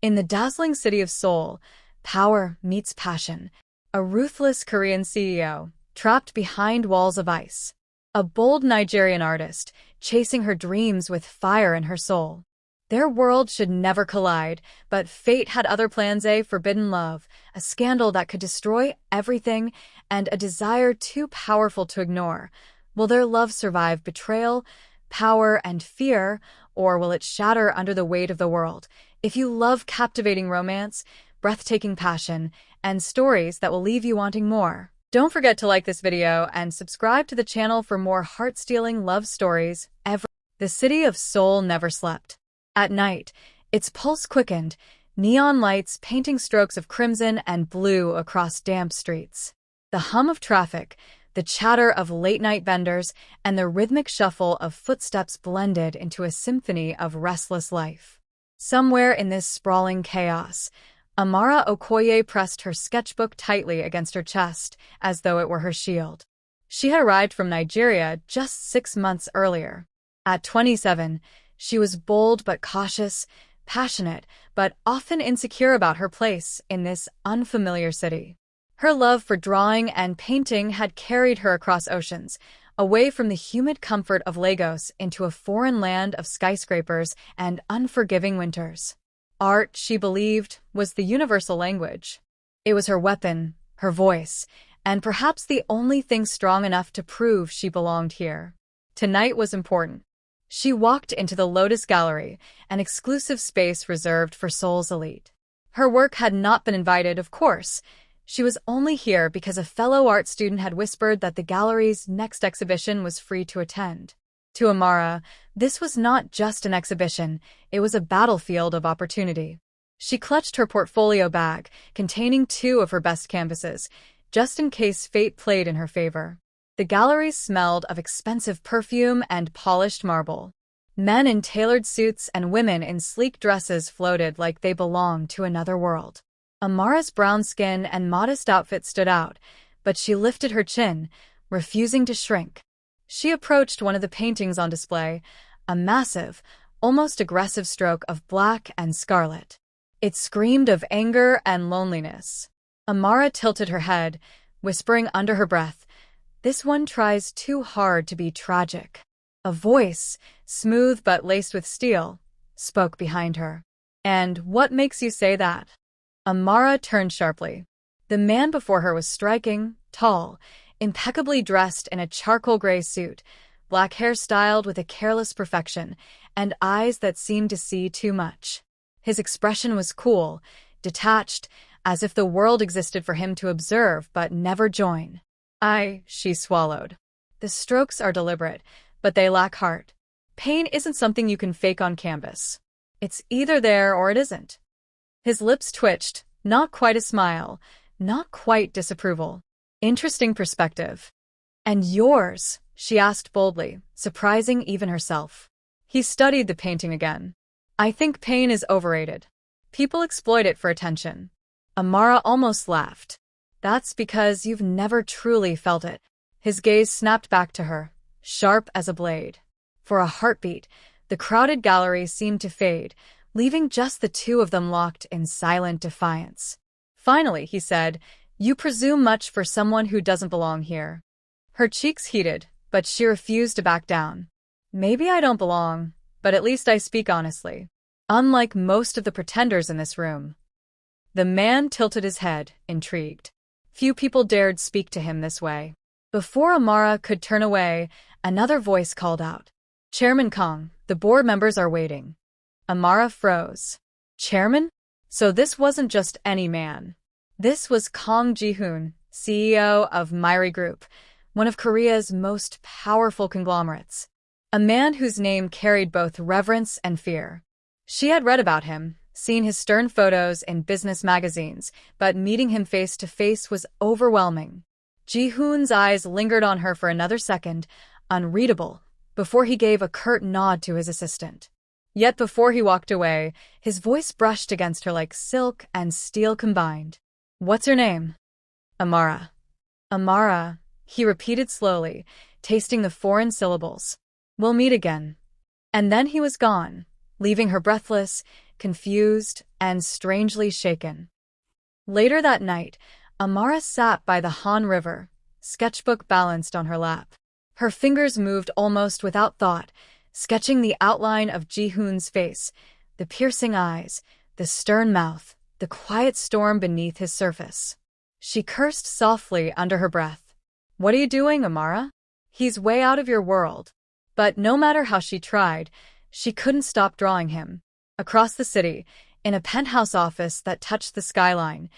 In the dazzling city of Seoul, power meets passion. A ruthless Korean CEO, trapped behind walls of ice. A bold Nigerian artist, chasing her dreams with fire in her soul. Their world should never collide, but fate had other plans: a forbidden love, a scandal that could destroy everything, and a desire too powerful to ignore. Will their love survive betrayal, power, and fear, or will it shatter under the weight of the world? If you love captivating romance, breathtaking passion, and stories that will leave you wanting more, don't forget to like this video and subscribe to the channel for more heart-stealing love stories. The city of Seoul never slept. At night, its pulse quickened, neon lights painting strokes of crimson and blue across damp streets. The hum of traffic, the chatter of late-night vendors, and the rhythmic shuffle of footsteps blended into a symphony of restless life. Somewhere in this sprawling chaos, Amara Okoye pressed her sketchbook tightly against her chest, as though it were her shield. She had arrived from Nigeria just 6 months earlier. At 27, she was bold but cautious, passionate but often insecure about her place in this unfamiliar city. Her love for drawing and painting had carried her across oceans, away from the humid comfort of Lagos into a foreign land of skyscrapers and unforgiving winters. Art, she believed, was the universal language. It was her weapon, her voice, and perhaps the only thing strong enough to prove she belonged here. Tonight was important. She walked into the Lotus Gallery, an exclusive space reserved for Seoul's elite. Her work had not been invited, of course. She was only here because a fellow art student had whispered that the gallery's next exhibition was free to attend. To Amara, this was not just an exhibition, it was a battlefield of opportunity. She clutched her portfolio bag, containing 2 of her best canvases, just in case fate played in her favor. The gallery smelled of expensive perfume and polished marble. Men in tailored suits and women in sleek dresses floated like they belonged to another world. Amara's brown skin and modest outfit stood out, but she lifted her chin, refusing to shrink. She approached one of the paintings on display, a massive, almost aggressive stroke of black and scarlet. It screamed of anger and loneliness. Amara tilted her head, whispering under her breath, "This one tries too hard to be tragic." A voice, smooth but laced with steel, spoke behind her. "And what makes you say that?" Amara turned sharply. The man before her was striking, tall, impeccably dressed in a charcoal gray suit, black hair styled with a careless perfection, and eyes that seemed to see too much. His expression was cool, detached, as if the world existed for him to observe but never join. She swallowed. The strokes are deliberate, but they lack heart. Pain isn't something you can fake on canvas. It's either there or it isn't. His lips twitched, not quite a smile, not quite disapproval. Interesting perspective. "And yours?" she asked boldly, surprising even herself. He studied the painting again. "I think pain is overrated. People exploit it for attention." Amara almost laughed. "That's because you've never truly felt it." His gaze snapped back to her, sharp as a blade. For a heartbeat, the crowded gallery seemed to fade, leaving just the 2 of them locked in silent defiance. Finally, he said, "You presume much for someone who doesn't belong here." Her cheeks heated, but she refused to back down. "Maybe I don't belong, but at least I speak honestly. Unlike most of the pretenders in this room." The man tilted his head, intrigued. Few people dared speak to him this way. Before Amara could turn away, another voice called out, "Chairman Kong, the board members are waiting." Amara froze. Chairman? So this wasn't just any man. This was Kong Ji-hoon, CEO of Myri Group, one of Korea's most powerful conglomerates. A man whose name carried both reverence and fear. She had read about him, seen his stern photos in business magazines, but meeting him face to face was overwhelming. Ji-hoon's eyes lingered on her for another second, unreadable, before he gave a curt nod to his assistant. Yet before he walked away, his voice brushed against her like silk and steel combined. "What's your name?" "Amara." "Amara," he repeated slowly, tasting the foreign syllables. "We'll meet again." And then he was gone, leaving her breathless, confused, and strangely shaken. Later that night, Amara sat by the Han River, sketchbook balanced on her lap. Her fingers moved almost without thought, sketching the outline of Ji-hoon's face, the piercing eyes, the stern mouth, the quiet storm beneath his surface. She cursed softly under her breath. "What are you doing, Amara? He's way out of your world." But no matter how she tried, she couldn't stop drawing him. Across the city, in a penthouse office that touched the skyline,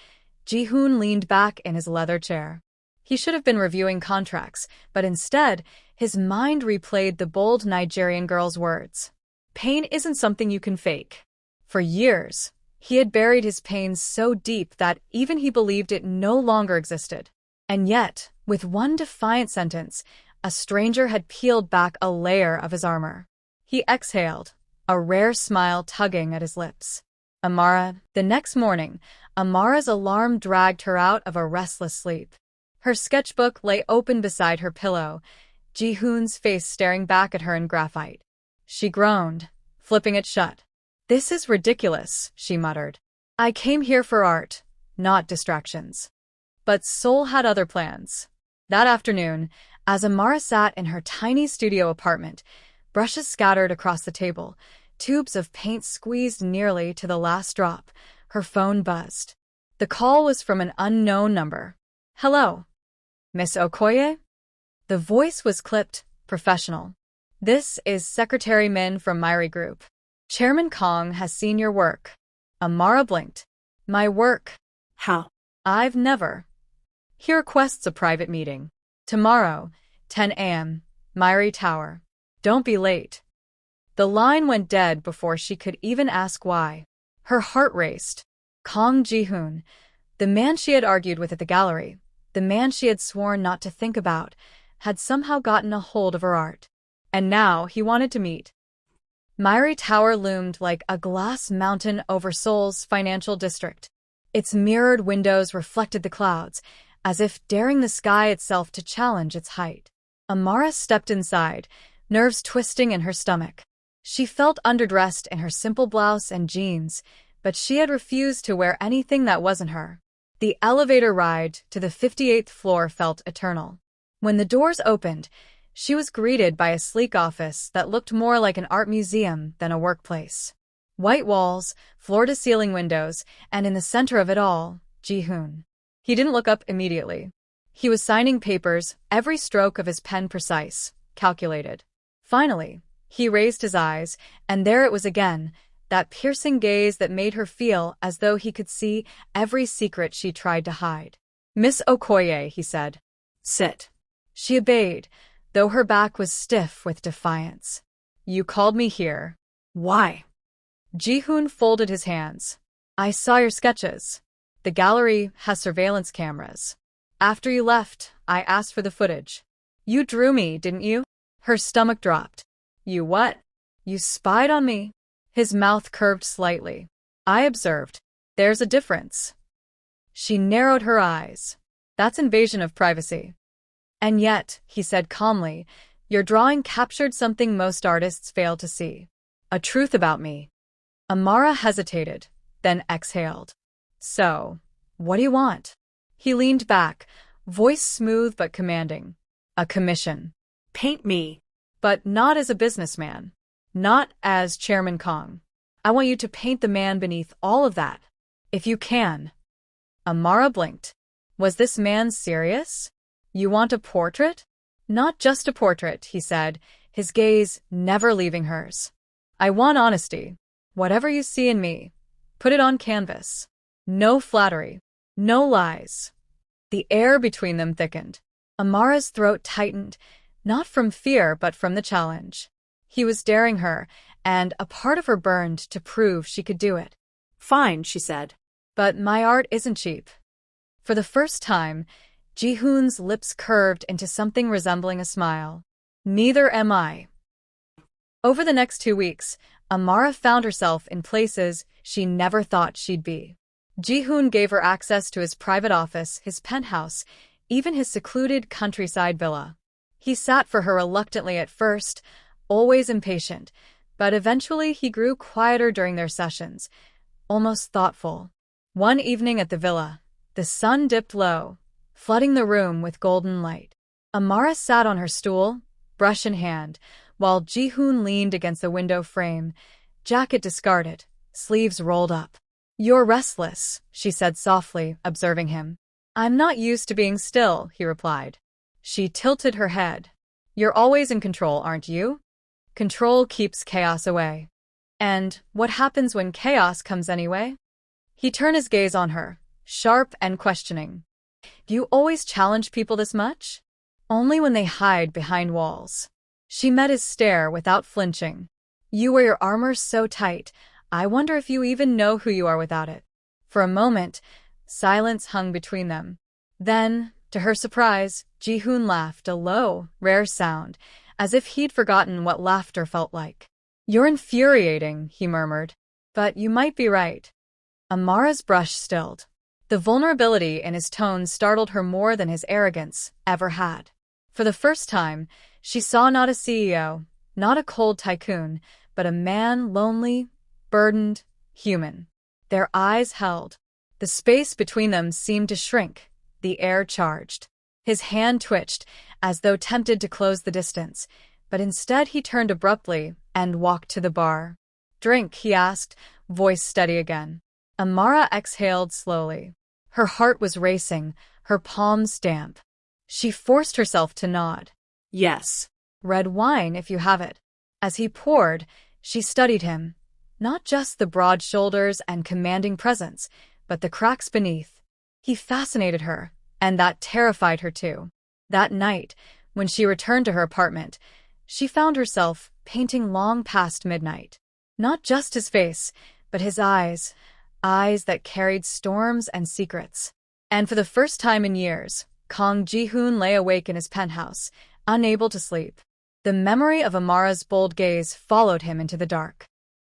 Ji-hoon leaned back in his leather chair. He should have been reviewing contracts, but instead, his mind replayed the bold Nigerian girl's words. Pain isn't something you can fake. For years, he had buried his pain so deep that even he believed it no longer existed. And yet, with one defiant sentence, a stranger had peeled back a layer of his armor. He exhaled, a rare smile tugging at his lips. Amara. The next morning, Amara's alarm dragged her out of a restless sleep. Her sketchbook lay open beside her pillow, Ji-hoon's face staring back at her in graphite. She groaned, flipping it shut. "This is ridiculous," she muttered. "I came here for art, not distractions." But Seoul had other plans. That afternoon, as Amara sat in her tiny studio apartment, brushes scattered across the table, tubes of paint squeezed nearly to the last drop, her phone buzzed. The call was from an unknown number. "Hello? Miss Okoye?" The voice was clipped, professional. "This is Secretary Min from Myri Group. Chairman Kong has seen your work." Amara blinked. "My work? How? I've never." "He requests a private meeting. Tomorrow, 10 a.m., Myri Tower. Don't be late." The line went dead before she could even ask why. Her heart raced. Kong Ji-hoon, the man she had argued with at the gallery, the man she had sworn not to think about, had somehow gotten a hold of her art. And now he wanted to meet. Myri Tower loomed like a glass mountain over Seoul's financial district. Its mirrored windows reflected the clouds, as if daring the sky itself to challenge its height. Amara stepped inside, nerves twisting in her stomach. She felt underdressed in her simple blouse and jeans, but she had refused to wear anything that wasn't her. The elevator ride to the 58th floor felt eternal. When the doors opened, she was greeted by a sleek office that looked more like an art museum than a workplace. White walls, floor-to-ceiling windows, and in the center of it all, Ji-hoon. He didn't look up immediately. He was signing papers, every stroke of his pen precise, calculated. Finally, he raised his eyes, and there it was again, that piercing gaze that made her feel as though he could see every secret she tried to hide. "Miss Okoye," he said. "Sit." She obeyed, though her back was stiff with defiance. "You called me here. Why?" Ji-hoon folded his hands. "I saw your sketches. The gallery has surveillance cameras. After you left, I asked for the footage. You drew me, didn't you?" Her stomach dropped. "You what? You spied on me?" His mouth curved slightly. "I observed. There's a difference." She narrowed her eyes. "That's invasion of privacy." "And yet," he said calmly, "your drawing captured something most artists fail to see. A truth about me." Amara hesitated, then exhaled. "So, what do you want?" He leaned back, voice smooth but commanding. "A commission. Paint me." But not as a businessman. Not as Chairman Kong. I want you to paint the man beneath all of that. If you can." Amara blinked. Was this man serious? "You want a portrait?" "Not just a portrait," he said, his gaze never leaving hers. "I want honesty. Whatever you see in me, put it on canvas. No flattery. No lies." The air between them thickened. Amara's throat tightened, not from fear but from the challenge. He was daring her, and a part of her burned to prove she could do it. "Fine," she said. "But my art isn't cheap." For the first time, Ji-hoon's lips curved into something resembling a smile. "Neither am I." Over the next 2 weeks, Amara found herself in places she never thought she'd be. Ji-hoon gave her access to his private office, his penthouse, even his secluded countryside villa. He sat for her reluctantly at first, always impatient, but eventually he grew quieter during their sessions, almost thoughtful. One evening at the villa, the sun dipped low, flooding the room with golden light. Amara sat on her stool, brush in hand, while Ji-hoon leaned against the window frame, jacket discarded, sleeves rolled up. "You're restless," she said softly, observing him. "I'm not used to being still," he replied. She tilted her head. "You're always in control, aren't you? Control keeps chaos away." "And what happens when chaos comes anyway?" He turned his gaze on her, sharp and questioning. "Do you always challenge people this much?" "Only when they hide behind walls." She met his stare without flinching. "You wear your armor so tight, I wonder if you even know who you are without it." For a moment, silence hung between them. Then, to her surprise, Ji-hoon laughed, a low, rare sound, as if he'd forgotten what laughter felt like. "You're infuriating," he murmured. "But you might be right." Amara's brush stilled. The vulnerability in his tone startled her more than his arrogance ever had. For the first time, she saw not a CEO, not a cold tycoon, but a man lonely, burdened, human. Their eyes held. The space between them seemed to shrink, the air charged. His hand twitched, as though tempted to close the distance, but instead he turned abruptly and walked to the bar. "Drink?" he asked, voice steady again. Amara exhaled slowly. Her heart was racing, her palms damp. She forced herself to nod. "Yes." "Red wine, if you have it." As he poured, she studied him. Not just the broad shoulders and commanding presence, but the cracks beneath. He fascinated her, and that terrified her too. That night, when she returned to her apartment, she found herself painting long past midnight. Not just his face, but his eyes, eyes that carried storms and secrets. And for the first time in years, Kang Ji-hoon lay awake in his penthouse, unable to sleep. The memory of Amara's bold gaze followed him into the dark.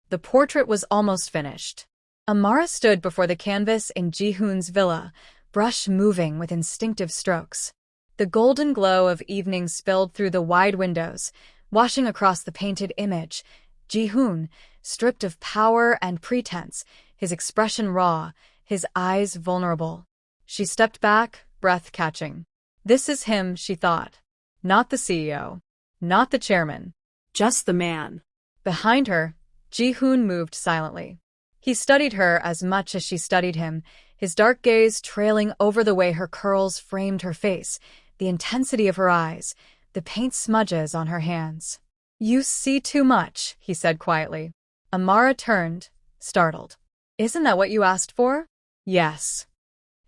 The portrait was almost finished. Amara stood before the canvas in Ji-hoon's villa, brush moving with instinctive strokes. The golden glow of evening spilled through the wide windows, washing across the painted image. Ji-hoon, stripped of power and pretense, his expression raw, his eyes vulnerable. She stepped back, breath catching. This is him, she thought. Not the CEO. Not the chairman. Just the man. Behind her, Ji-hoon moved silently. He studied her as much as she studied him, his dark gaze trailing over the way her curls framed her face, the intensity of her eyes, the paint smudges on her hands. "You see too much," he said quietly. Amara turned, startled. "Isn't that what you asked for?" "Yes."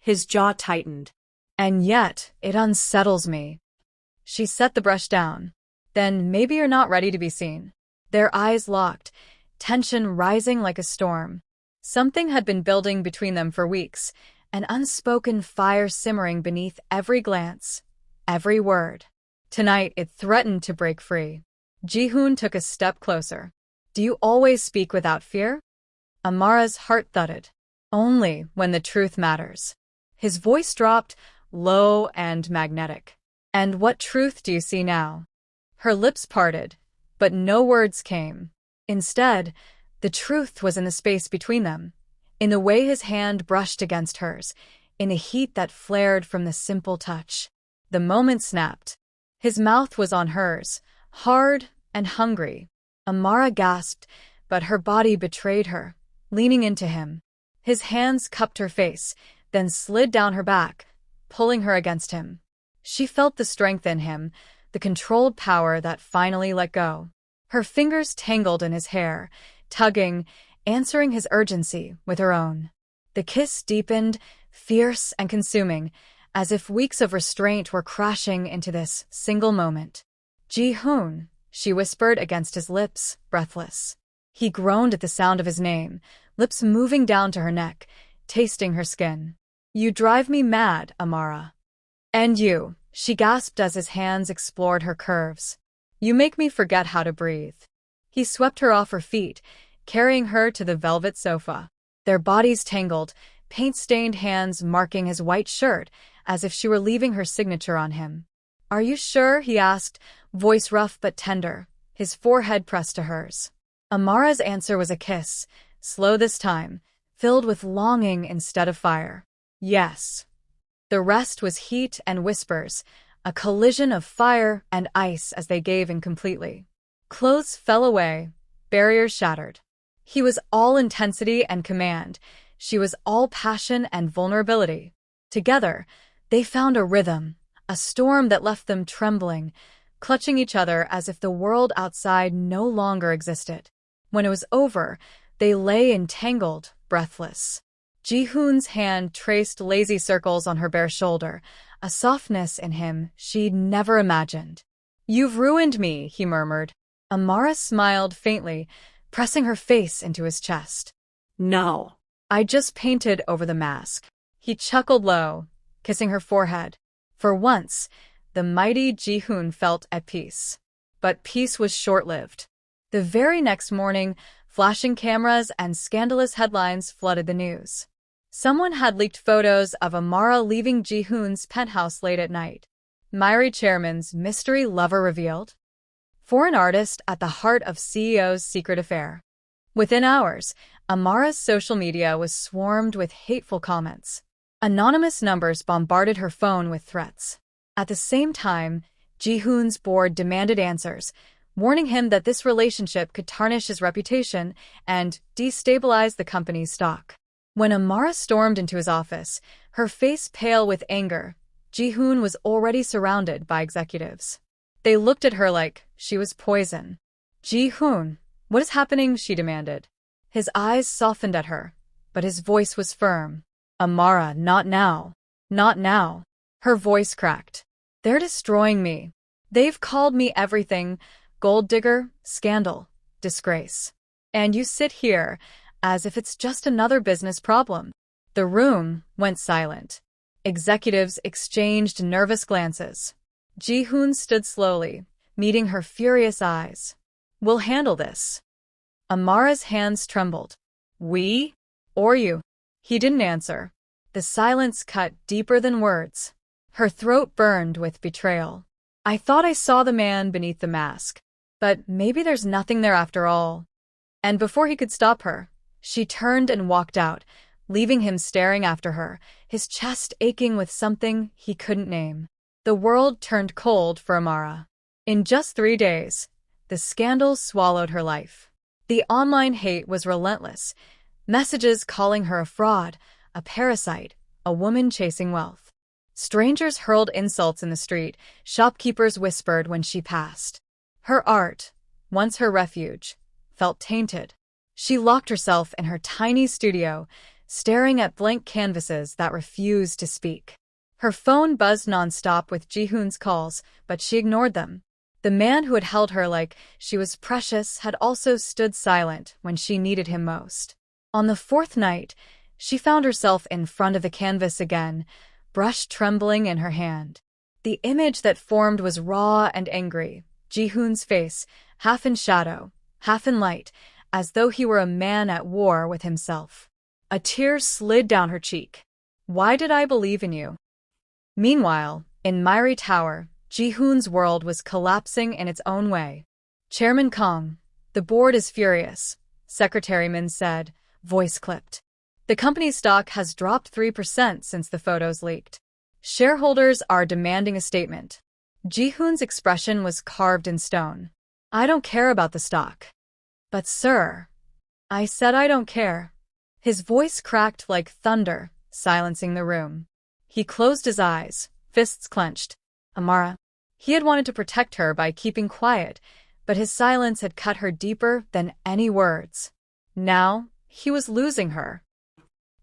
His jaw tightened. "And yet, it unsettles me." She set the brush down. "Then maybe you're not ready to be seen." Their eyes locked, tension rising like a storm. Something had been building between them for weeks, an unspoken fire simmering beneath every glance, every word. Tonight it threatened to break free. Ji-hoon took a step closer. "Do you always speak without fear?" Amara's heart thudded. "Only when the truth matters." His voice dropped, low and magnetic. "And what truth do you see now?" Her lips parted, but no words came. Instead, the truth was in the space between them, in the way his hand brushed against hers, in the heat that flared from the simple touch. The moment snapped. His mouth was on hers, hard and hungry. Amara gasped, but her body betrayed her, leaning into him. His hands cupped her face, then slid down her back, pulling her against him. She felt the strength in him, the controlled power that finally let go. Her fingers tangled in his hair, tugging, answering his urgency with her own. The kiss deepened, fierce and consuming, as if weeks of restraint were crashing into this single moment. "Ji-hoon," she whispered against his lips, breathless. He groaned at the sound of his name, lips moving down to her neck, tasting her skin. "You drive me mad, Amara." "And you," she gasped as his hands explored her curves. "You make me forget how to breathe." He swept her off her feet, carrying her to the velvet sofa. Their bodies tangled, paint-stained hands marking his white shirt, as if she were leaving her signature on him. "Are you sure?" he asked, voice rough but tender, his forehead pressed to hers. Amara's answer was a kiss, slow this time, filled with longing instead of fire. Yes. The rest was heat and whispers, a collision of fire and ice as they gave in completely. Clothes fell away, barriers shattered. He was all intensity and command. She was all passion and vulnerability. Together, they found a rhythm, a storm that left them trembling, clutching each other as if the world outside no longer existed. When it was over, they lay entangled, breathless. Ji-hoon's hand traced lazy circles on her bare shoulder, a softness in him she'd never imagined. "You've ruined me," he murmured. Amara smiled faintly, pressing her face into his chest. No. "I just painted over the mask." He chuckled low, kissing her forehead. For once, the mighty Ji-hoon felt at peace. But peace was short-lived. The very next morning, flashing cameras and scandalous headlines flooded the news. Someone had leaked photos of Amara leaving Ji-hoon's penthouse late at night. Myri Chairman's mystery lover revealed. Foreign artist at the heart of CEO's secret affair. Within hours, Amara's social media was swarmed with hateful comments. Anonymous numbers bombarded her phone with threats. At the same time, Ji-hoon's board demanded answers, warning him that this relationship could tarnish his reputation and destabilize the company's stock. When Amara stormed into his office, her face pale with anger, Ji-hoon was already surrounded by executives. They looked at her like she was poison. "Ji-hoon, what is happening?" she demanded. His eyes softened at her, but his voice was firm. "Amara, not now. Not now." Her voice cracked. "They're destroying me. They've called me everything: gold digger, scandal, disgrace. And you sit here as if it's just another business problem." The room went silent. Executives exchanged nervous glances. Ji-hoon stood slowly, meeting her furious eyes. "We'll handle this." Amara's hands trembled. "We? Or you?" He didn't answer. The silence cut deeper than words. Her throat burned with betrayal. "I thought I saw the man beneath the mask. But maybe there's nothing there after all." And before he could stop her, she turned and walked out, leaving him staring after her, his chest aching with something he couldn't name. The world turned cold for Amara. In just 3 days, the scandal swallowed her life. The online hate was relentless, messages calling her a fraud, a parasite, a woman chasing wealth. Strangers hurled insults in the street, shopkeepers whispered when she passed. Her art, once her refuge, felt tainted. She locked herself in her tiny studio, staring at blank canvases that refused to speak. Her phone buzzed nonstop with Ji-hoon's calls, but she ignored them. The man who had held her like she was precious had also stood silent when she needed him most. On the 4th night, she found herself in front of the canvas again, brush trembling in her hand. The image that formed was raw and angry, Ji-hoon's face, half in shadow, half in light, as though he were a man at war with himself. A tear slid down her cheek. "Why did I believe in you?" Meanwhile, in Myri Tower, Ji-hoon's world was collapsing in its own way. "Chairman Kong, the board is furious," Secretary Min said, voice clipped. "The company's stock has dropped 3% since the photos leaked. Shareholders are demanding a statement." Ji-hoon's expression was carved in stone. "I don't care about the stock." "But sir," "I said I don't care." His voice cracked like thunder, silencing the room. He closed his eyes, fists clenched. Amara. He had wanted to protect her by keeping quiet, but his silence had cut her deeper than any words. Now, he was losing her.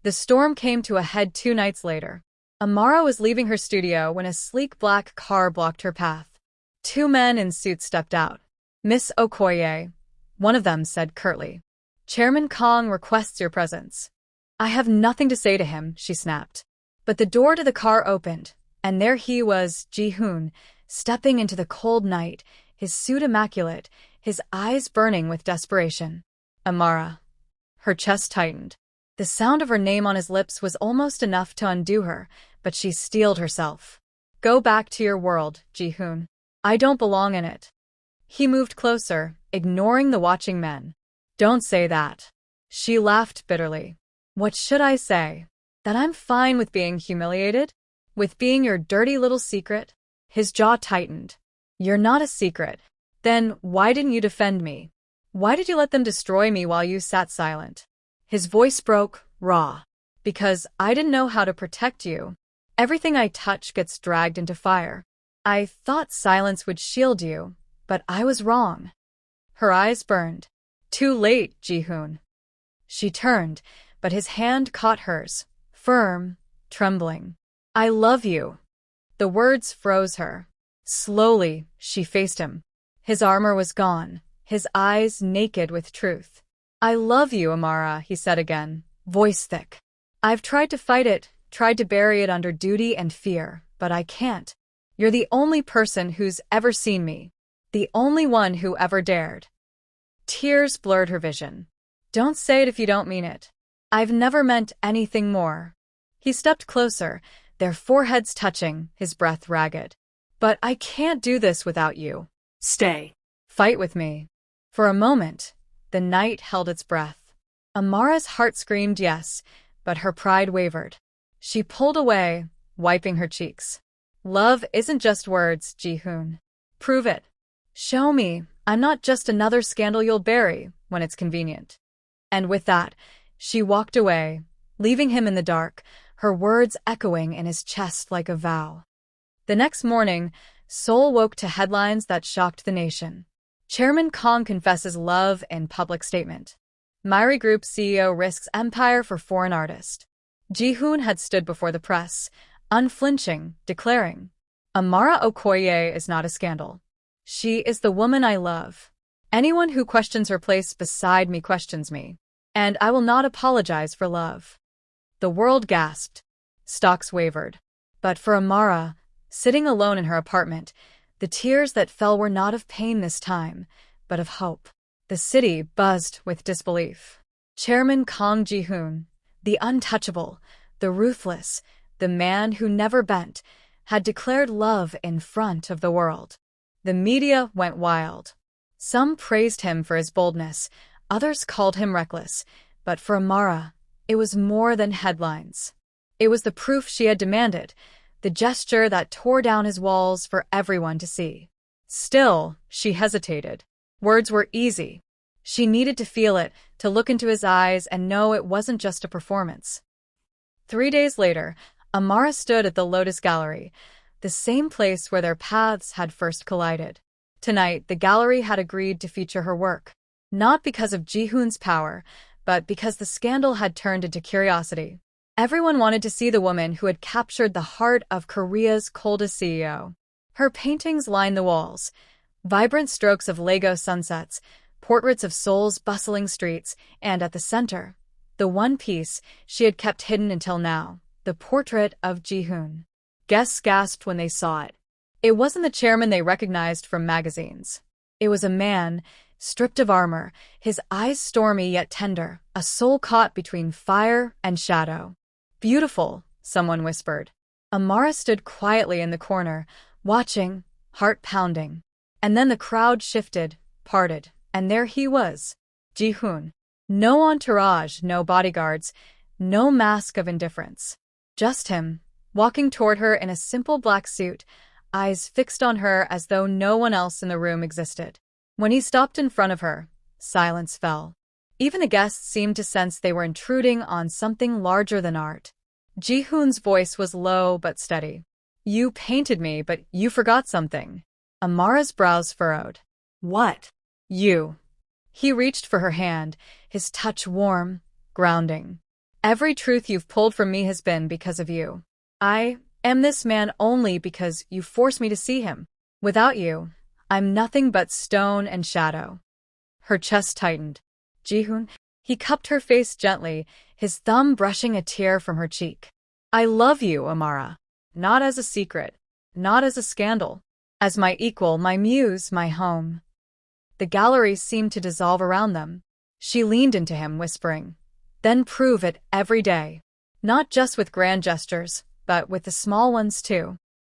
The storm came to a head 2 nights later. Amara was leaving her studio when a sleek black car blocked her path. 2 men in suits stepped out. "Miss Okoye," one of them said curtly. "Chairman Kong requests your presence." "I have nothing to say to him," she snapped. But the door to the car opened, and there he was, Ji-hoon, stepping into the cold night, his suit immaculate, his eyes burning with desperation. "Amara." Her chest tightened. The sound of her name on his lips was almost enough to undo her, but she steeled herself. "Go back to your world, Ji-hoon. I don't belong in it." He moved closer, ignoring the watching men. "Don't say that." She laughed bitterly. What should I say? That I'm fine with being humiliated? With being your dirty little secret? His jaw tightened. You're not a secret. Then why didn't you defend me? Why did you let them destroy me while you sat silent? His voice broke, raw. Because I didn't know how to protect you. Everything I touch gets dragged into fire. I thought silence would shield you, but I was wrong. Her eyes burned. Too late, Ji-hoon. She turned, but his hand caught hers, firm, trembling. I love you. The words froze her. Slowly, she faced him. His armor was gone, his eyes naked with truth. I love you, Amara, he said again, voice thick. I've tried to fight it, tried to bury it under duty and fear, but I can't. You're the only person who's ever seen me. The only one who ever dared. Tears blurred her vision. Don't say it if you don't mean it. I've never meant anything more. He stepped closer, their foreheads touching, his breath ragged. But I can't do this without you. Stay. Fight with me. For a moment, the night held its breath. Amara's heart screamed yes, but her pride wavered. She pulled away, wiping her cheeks. Love isn't just words, Ji-hoon. Prove it. Show me I'm not just another scandal you'll bury when it's convenient. And with that, she walked away, leaving him in the dark, her words echoing in his chest like a vow. The next morning, Seoul woke to headlines that shocked the nation. Chairman Kong confesses love in public statement. Myri Group CEO risks empire for foreign artist. Ji-hoon had stood before the press, unflinching, declaring, Amara Okoye is not a scandal. She is the woman I love. Anyone who questions her place beside me questions me. And I will not apologize for love. The world gasped. Stocks wavered. But for Amara, sitting alone in her apartment, the tears that fell were not of pain this time, but of hope. The city buzzed with disbelief. Chairman Kong Ji-hoon, the untouchable, the ruthless, the man who never bent, had declared love in front of the world. The media went wild. Some praised him for his boldness, others called him reckless, but for Amara, it was more than headlines. It was the proof she had demanded, the gesture that tore down his walls for everyone to see. Still, she hesitated. Words were easy. She needed to feel it, to look into his eyes and know it wasn't just a performance. 3 days later, Amara stood at the Lotus Gallery, the same place where their paths had first collided. Tonight, the gallery had agreed to feature her work, not because of Ji-hoon's power, but because the scandal had turned into curiosity. Everyone wanted to see the woman who had captured the heart of Korea's coldest CEO. Her paintings lined the walls, vibrant strokes of Lego sunsets, portraits of Seoul's bustling streets, and at the center, the one piece she had kept hidden until now, the portrait of Ji-hoon. Guests gasped when they saw it. It wasn't the chairman they recognized from magazines. It was a man, stripped of armor, his eyes stormy yet tender, a soul caught between fire and shadow. Beautiful, someone whispered. Amara stood quietly in the corner, watching, heart pounding. And then the crowd shifted, parted, and there he was, Ji-hoon. No entourage, no bodyguards, no mask of indifference. Just him, walking toward her in a simple black suit, eyes fixed on her as though no one else in the room existed. When he stopped in front of her, silence fell. Even the guests seemed to sense they were intruding on something larger than art. Ji-hoon's voice was low but steady. You painted me, but you forgot something. Amara's brows furrowed. What? You. He reached for her hand, his touch warm, grounding. Every truth you've pulled from me has been because of you. I am this man only because you forced me to see him. Without you, I'm nothing but stone and shadow. Her chest tightened. Ji-hoon. He cupped her face gently, his thumb brushing a tear from her cheek. I love you, Amara. Not as a secret, not as a scandal. As my equal, my muse, my home. The gallery seemed to dissolve around them. She leaned into him, whispering, Then prove it every day. Not just with grand gestures, but with the small ones too.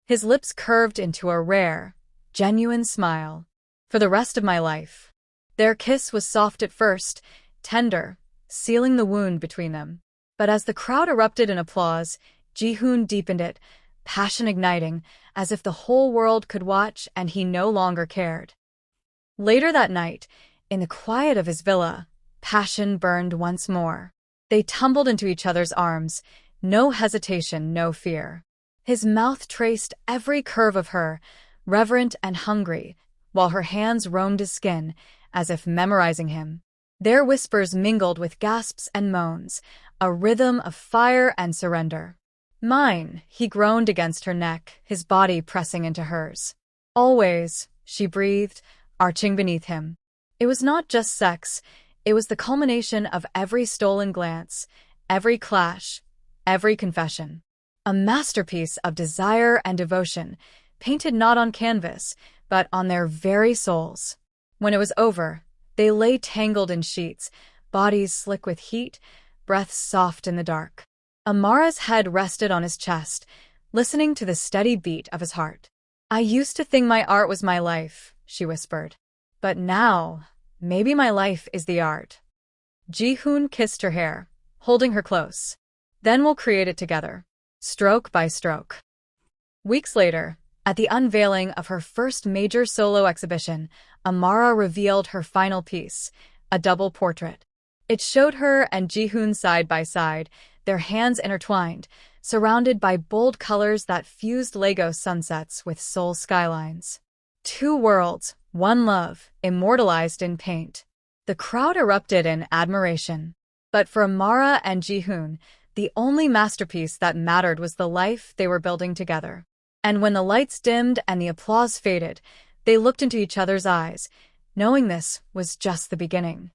His lips curved into a rare, genuine smile. For the rest of my life. Their kiss was soft at first, tender, sealing the wound between them. But as the crowd erupted in applause, Ji-hoon deepened it, passion igniting, as if the whole world could watch and he no longer cared. Later that night, in the quiet of his villa, passion burned once more. They tumbled into each other's arms, no hesitation, no fear. His mouth traced every curve of her, reverent and hungry, while her hands roamed his skin, as if memorizing him. Their whispers mingled with gasps and moans, a rhythm of fire and surrender. "Mine," he groaned against her neck, his body pressing into hers. "Always," she breathed, arching beneath him. It was not just sex, it was the culmination of every stolen glance, every clash, every confession. A masterpiece of desire and devotion, painted not on canvas, but on their very souls. When it was over, they lay tangled in sheets, bodies slick with heat, breaths soft in the dark. Amara's head rested on his chest, listening to the steady beat of his heart. "I used to think my art was my life," she whispered. "But now, maybe my life is the art." Ji-hoon kissed her hair, holding her close. "Then we'll create it together, stroke by stroke." Weeks later, at the unveiling of her first major solo exhibition, Amara revealed her final piece, a double portrait. It showed her and Ji-hoon side by side, their hands intertwined, surrounded by bold colors that fused Lagos sunsets with Seoul skylines. Two worlds, one love, immortalized in paint. The crowd erupted in admiration. But for Amara and Ji-hoon, the only masterpiece that mattered was the life they were building together. And when the lights dimmed and the applause faded, they looked into each other's eyes, knowing this was just the beginning.